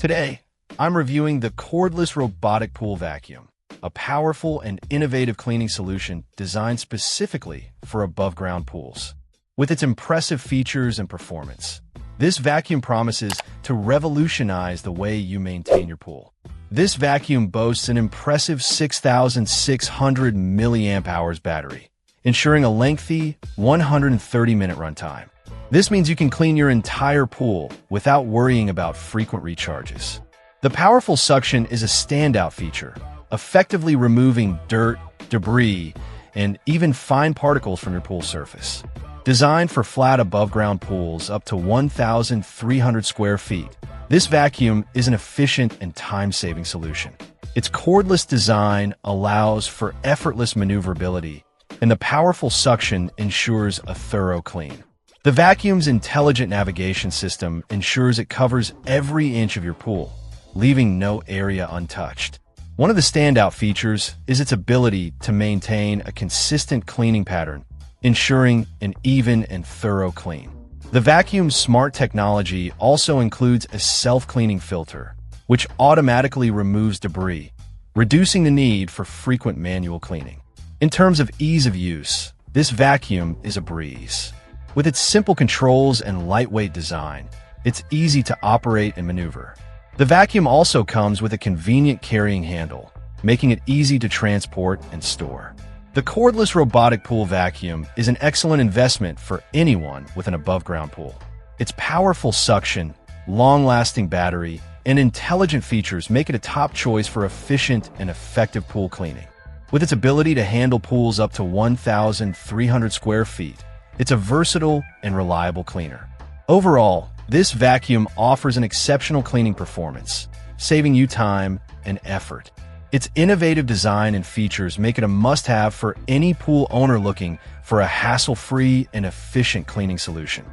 Today, I'm reviewing the Cordless Robotic Pool Vacuum, a powerful and innovative cleaning solution designed specifically for above-ground pools. With its impressive features and performance, this vacuum promises to revolutionize the way you maintain your pool. This vacuum boasts an impressive 6,600 milliamp hours battery, ensuring a lengthy 130-minute runtime. This means you can clean your entire pool without worrying about frequent recharges. The powerful suction is a standout feature, effectively removing dirt, debris, and even fine particles from your pool surface. Designed for flat above-ground pools up to 1,300 square feet, this vacuum is an efficient and time-saving solution. Its cordless design allows for effortless maneuverability, and the powerful suction ensures a thorough clean. The vacuum's intelligent navigation system ensures it covers every inch of your pool, leaving no area untouched. One of the standout features is its ability to maintain a consistent cleaning pattern, ensuring an even and thorough clean. The vacuum's smart technology also includes a self-cleaning filter, which automatically removes debris, reducing the need for frequent manual cleaning. In terms of ease of use, this vacuum is a breeze. With its simple controls and lightweight design, it's easy to operate and maneuver. The vacuum also comes with a convenient carrying handle, making it easy to transport and store. The Cordless Robotic Pool Vacuum is an excellent investment for anyone with an above-ground pool. Its powerful suction, long-lasting battery, and intelligent features make it a top choice for efficient and effective pool cleaning. With its ability to handle pools up to 1,300 square feet, it's a versatile and reliable cleaner. Overall, this vacuum offers an exceptional cleaning performance, saving you time and effort. Its innovative design and features make it a must-have for any pool owner looking for a hassle-free and efficient cleaning solution.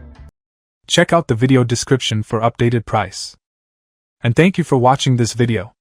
Check out the video description for updated price. And thank you for watching this video.